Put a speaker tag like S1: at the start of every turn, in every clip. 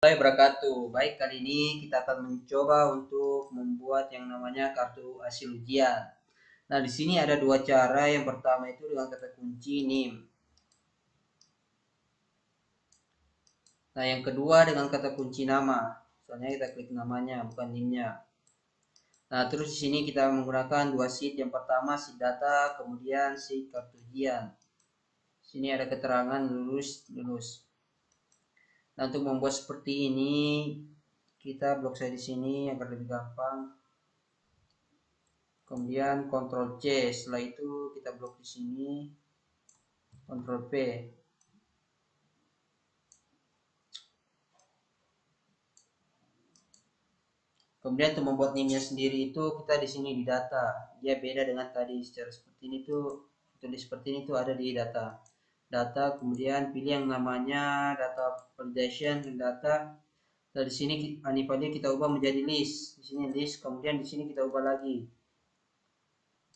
S1: Wabarakatuh. Baik, kali ini kita akan mencoba untuk membuat yang namanya kartu hasil ujian. Nah, di sini ada dua cara. Yang pertama itu dengan kata kunci NIM. Nah, yang kedua dengan kata kunci nama. Soalnya kita klik namanya, bukan NIM-nya. Nah, terus di sini kita menggunakan dua sheet. Yang pertama sheet data, kemudian sheet kartu ujian. Sini ada keterangan lulus. Nah, untuk membuat seperti ini, kita blok saya di sini agar lebih gampang. Kemudian Ctrl C, setelah itu kita blok di sini, Ctrl P. Kemudian untuk membuat NIM-nya sendiri itu kita di sini di data. Dia beda dengan tadi, secara seperti ini tuh tulis seperti ini tuh ada di data. Data, kemudian pilih yang namanya data validation data. Dari sini value kita ubah menjadi list. Di sini list, kemudian di sini kita ubah lagi.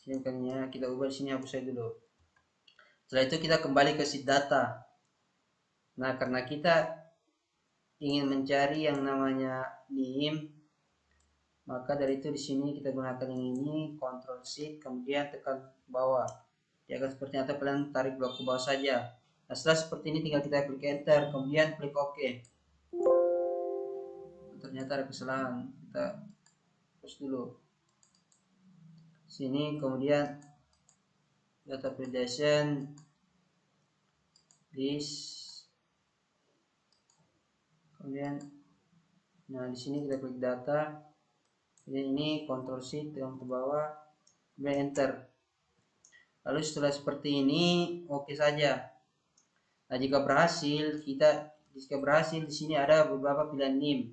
S1: Sini kita ubah di sini, hapus saya dulu. Setelah itu kita kembali ke sheet data. Nah, karena kita ingin mencari yang namanya NIM, maka dari itu di sini kita gunakan yang ini, Ctrl Shift, kemudian tekan bawah. Dia akan seperti atau kalian tarik blok ke bawah saja. Nah, setelah seperti ini tinggal kita klik Enter, kemudian klik OK. Ternyata ada kesalahan, kita hapus dulu. Sini kemudian data validation list, kemudian nah di sini kita klik data. Kemudian ini Ctrl Shift tekan ke bawah, kemudian Enter. Lalu setelah seperti ini oke saja. Nah, jika berhasil di sini ada beberapa pilihan NIM.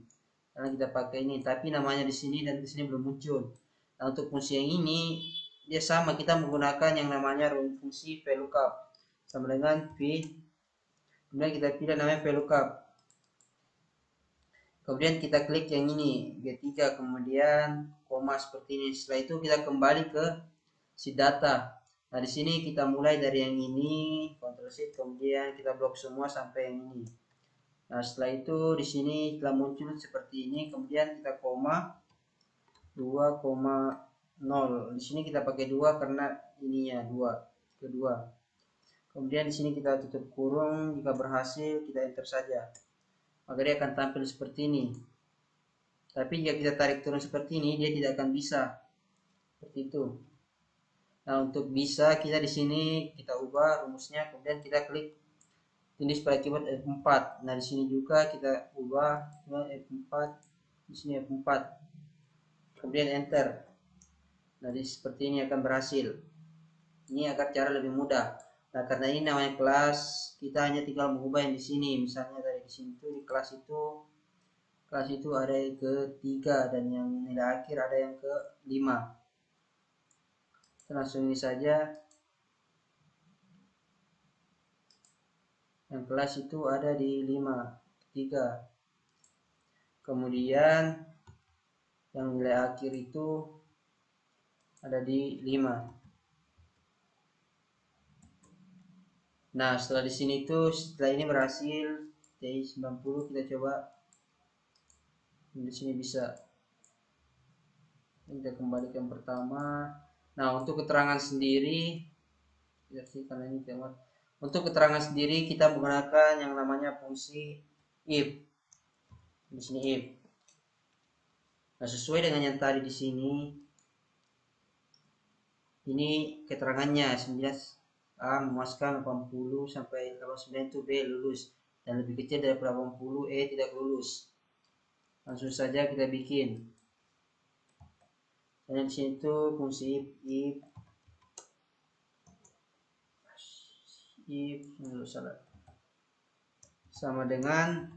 S1: Karena kita pakai ini, tapi namanya di sini dan di sini belum muncul. Nah, untuk fungsi yang ini dia sama, kita menggunakan yang namanya fungsi VLOOKUP sama dengan V. Kemudian kita pilih namanya VLOOKUP. Kemudian kita klik yang ini G3, kemudian koma seperti ini. Setelah itu kita kembali ke sheet data. Nah, di sini kita mulai dari yang ini, Ctrl Shift, kemudian kita blok semua sampai yang ini. Nah, setelah itu di sini telah muncul seperti ini, kemudian kita koma 2,0. Di sini kita pakai 2 karena ininya 2, kedua. Kemudian di sini kita tutup kurung, jika berhasil kita enter saja. Maka dia akan tampil seperti ini. Tapi jika kita tarik turun seperti ini, dia tidak akan bisa. Seperti itu. Nah, untuk bisa kita di sini kita ubah rumusnya, kemudian kita klik tulis pada keyboard F4. Nah, di sini juga kita ubah F4, di sini F4. Kemudian enter. Nah, seperti ini akan berhasil. Ini agar cara lebih mudah. Nah, karena ini namanya kelas, kita hanya tinggal mengubah yang di sini. Misalnya dari di sini tuh di kelas itu ada yang ke-3 dan yang nilai akhir ada yang ke-5. Kita langsung ini saja. Yang kelas itu ada di 3. Kemudian yang nilai akhir itu ada di 5. Nah, setelah di sini tuh setelah ini berhasil TI 90, kita coba di sini bisa. Kita kembali ke yang pertama. Nah, untuk keterangan sendiri karena ini teman. Untuk keterangan sendiri kita menggunakan yang namanya fungsi if. Di sini if. Nah, sesuai dengan yang tadi di sini. Ini keterangannya 9A memuaskan, 80 sampai 89 itu B lulus, dan lebih kecil dari 80 E tidak lulus. Langsung saja kita bikin. Dan di sini tuh fungsi if sama dengan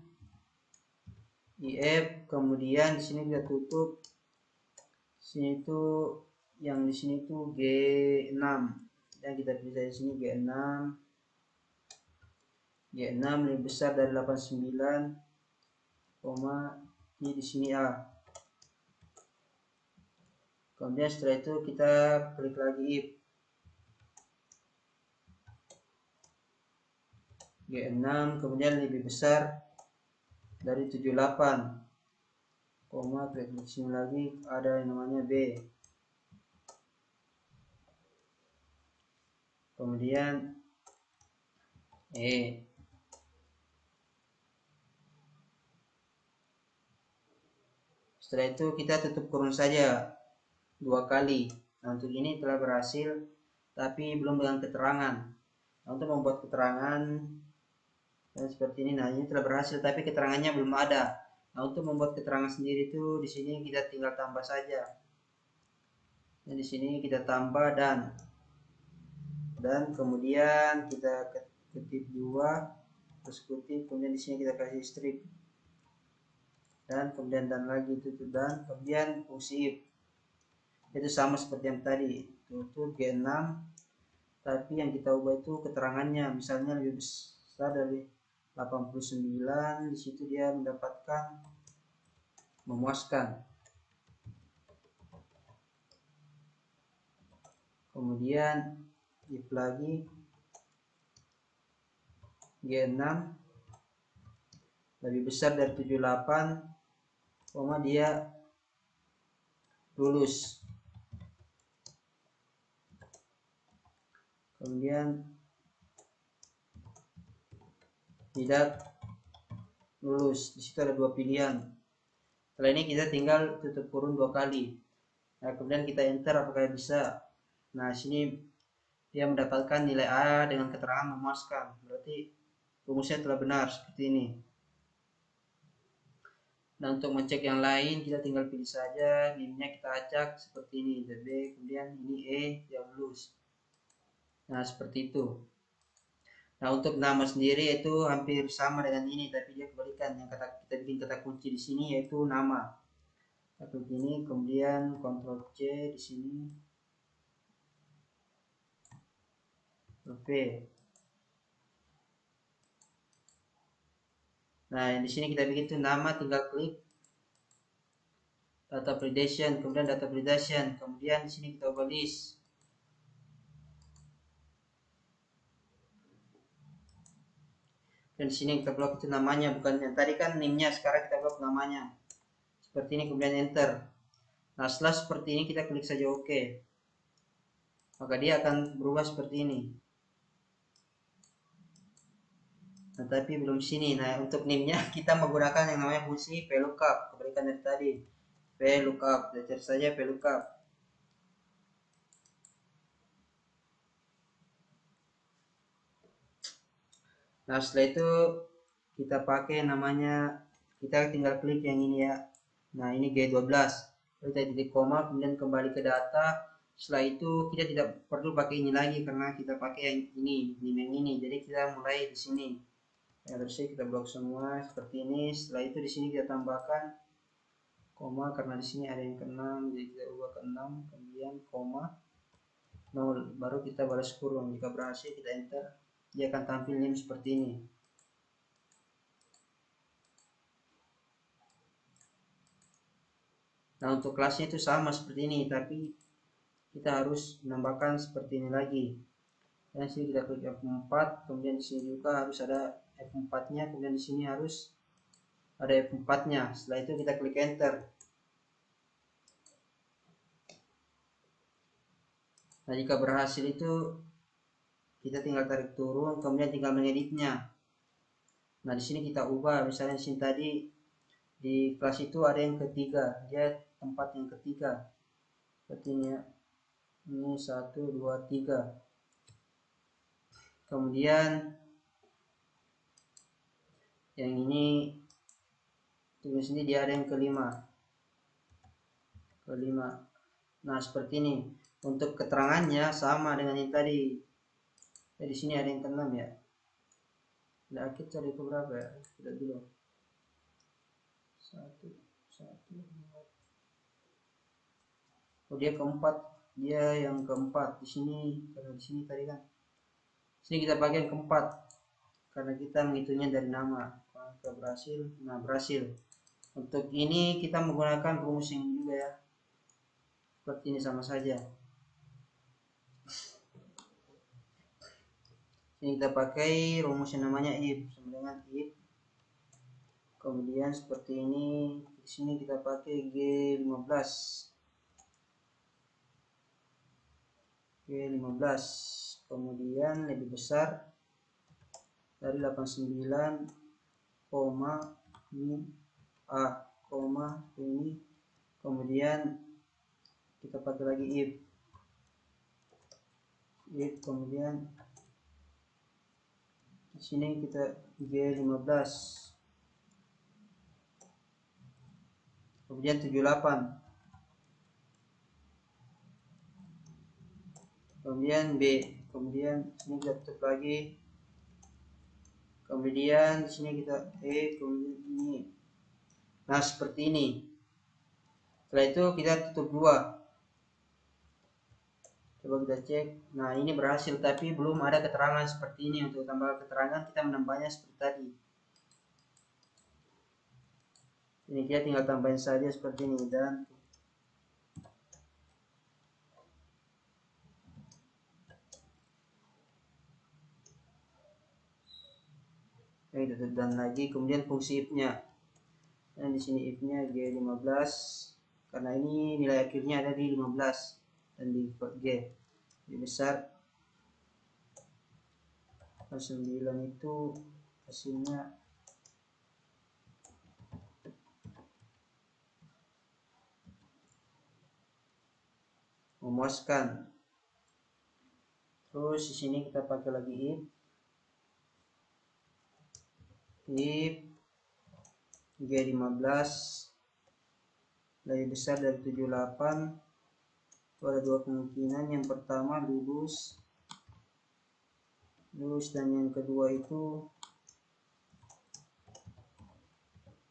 S1: if, kemudian di sini kita tutup. Sini tuh yang di sini tuh G6 dan kita bisa di sini G6 lebih besar dari 89, di sini A. Kemudian setelah itu kita klik lagi if G6, kemudian lebih besar dari 78, koma klik di sini lagi ada yang namanya B. Kemudian E. Setelah itu kita tutup kurung saja 2 kali. Nah, untuk ini telah berhasil, tapi belum dengan keterangan. Nah, untuk membuat keterangan seperti ini, nah ini telah berhasil, tapi keterangannya belum ada. Nah, untuk membuat keterangan sendiri itu di sini kita tinggal tambah saja. Nah, di sini kita tambah dan kemudian kita ketik 2 terus kutip, kemudian di sini kita kasih strip dan kemudian dan lagi tutup dan kemudian fungsi if. Itu sama seperti yang tadi, tutup G6, tapi yang kita ubah itu keterangannya, misalnya lebih besar dari 89, di situ dia mendapatkan memuaskan. Kemudian if lagi G6 lebih besar dari 78, dia lulus. Kemudian tidak lulus. Di situ ada 2 pilihan. Setelah ini kita tinggal tutup kurung 2 kali. Nah, kemudian kita enter apakah bisa. Nah, sini dia mendapatkan nilai A dengan keterangan memuaskan. Berarti rumusnya telah benar seperti ini. Nah, untuk mengecek yang lain kita tinggal pilih saja, NIM-nya kita acak seperti ini, B, kemudian ini E yang lulus. Nah, seperti itu. Nah, untuk nama sendiri itu hampir sama dengan ini, tapi dia kebalikan. Yang kita bikin kata kunci di sini yaitu nama. Seperti ini, kemudian Ctrl C di sini, V. Nah, di sini kita bikin itu nama, tinggal klik data validation, kemudian data validation, kemudian di sini kita ubah list. Dan di sini kita blok itu namanya, bukan yang tadi kan NIM-nya, sekarang kita blok namanya. Seperti ini, kemudian enter. Nah, setelah seperti ini kita klik saja OK. Maka dia akan berubah seperti ini. Nah, tapi belum sini. Nah, untuk NIM-nya kita menggunakan yang namanya fungsi VLOOKUP, kebalikan dari tadi. VLOOKUP, cari saja VLOOKUP. Nah, setelah itu kita pakai namanya, kita tinggal klik yang ini ya. Nah, ini G12. Kita titik koma, kemudian kembali ke data. Setelah itu kita tidak perlu pakai ini lagi karena kita pakai yang ini, NIM yang ini. Jadi kita mulai di sini. Ya, terus kita blok semua seperti ini. Setelah itu di sini kita tambahkan koma karena di sini ada yang ke-6, jadi kita ubah ke 6, kemudian koma 0, baru kita balas kurung. Jika berhasil kita enter, dia akan tampil NIM seperti ini. Nah, untuk kelasnya itu sama seperti ini, tapi kita harus menambahkan seperti ini lagi. Dan sini kita klik F4, kemudian di sini juga harus ada F4-nya, kemudian di sini harus ada F4-nya. Setelah itu kita klik enter. Nah, jika berhasil itu kita tinggal tarik turun, kemudian tinggal mengeditnya. Nah, di sini kita ubah, misalnya di sini tadi di kelas itu ada yang ketiga, dia tempat yang ketiga. Seperti ini ya. Ini 1, 2, 3. Kemudian yang ini tulis ini dia ada yang kelima. Nah, seperti ini. Untuk keterangannya sama dengan yang tadi. Ya, di sini ada yang ke-6 ya. Nah, kita cari ke berapa ya? Kita dulu. 1, 1, 2. Oh, dia keempat. Dia yang keempat di sini. Karena di sini tadi kan. Sini kita pakai yang keempat. Karena kita menghitungnya dari nama. Kalau berhasil, nah berhasil. Untuk ini kita menggunakan rumus ini juga ya. Seperti ini sama saja. Ini kita pakai rumus yang namanya if, sama dengan if Kemudian seperti ini, di sini kita pakai G15. G15. Kemudian lebih besar dari 89, ini A, ini. Kemudian kita pakai lagi if, kemudian di sini kita G15, kemudian 78, kemudian B, kemudian sini kita tutup lagi, kemudian di sini kita kemudian ini. Nah seperti ini. Setelah itu kita tutup 2. Coba kita cek. Nah ini berhasil, tapi belum ada keterangan seperti ini. Untuk tambah keterangan kita menambahnya seperti tadi. Ini kita tinggal tambahin saja seperti ini, dan tutup dan lagi. Kemudian fungsi if-nya. Dan di sini if-nya G15, karena ini nilai akhirnya ada di 15 dan di G lebih besar. 9 itu hasilnya memuaskan. Terus di sini kita pakai lagi if G15 lebih besar dari 78. Itu ada 2 kemungkinan. Yang pertama lulus, dan yang kedua itu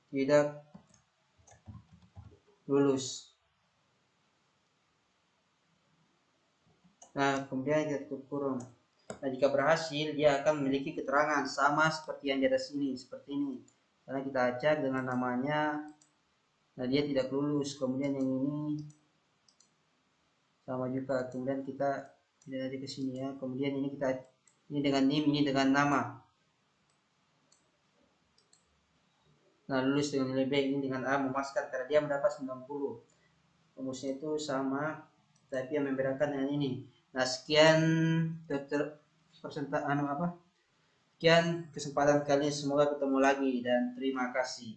S1: tidak lulus. Nah kemudian kita tutup kurung. Nah jika berhasil, dia akan memiliki keterangan sama seperti yang di atas ini, seperti ini. Karena kita acak dengan namanya, nah dia tidak lulus. Kemudian yang ini sama juga. Kemudian kita dari ke sini ya. Kemudian ini kita ini dengan NIM, ini dengan nama. Nah lulus dengan nilai B, ini dengan A, memuaskan karena dia mendapat 90. Rumusnya itu sama, tapi yang membedakan dengan ini. Nah sekian sekian kesempatan kali, semoga ketemu lagi dan terima kasih.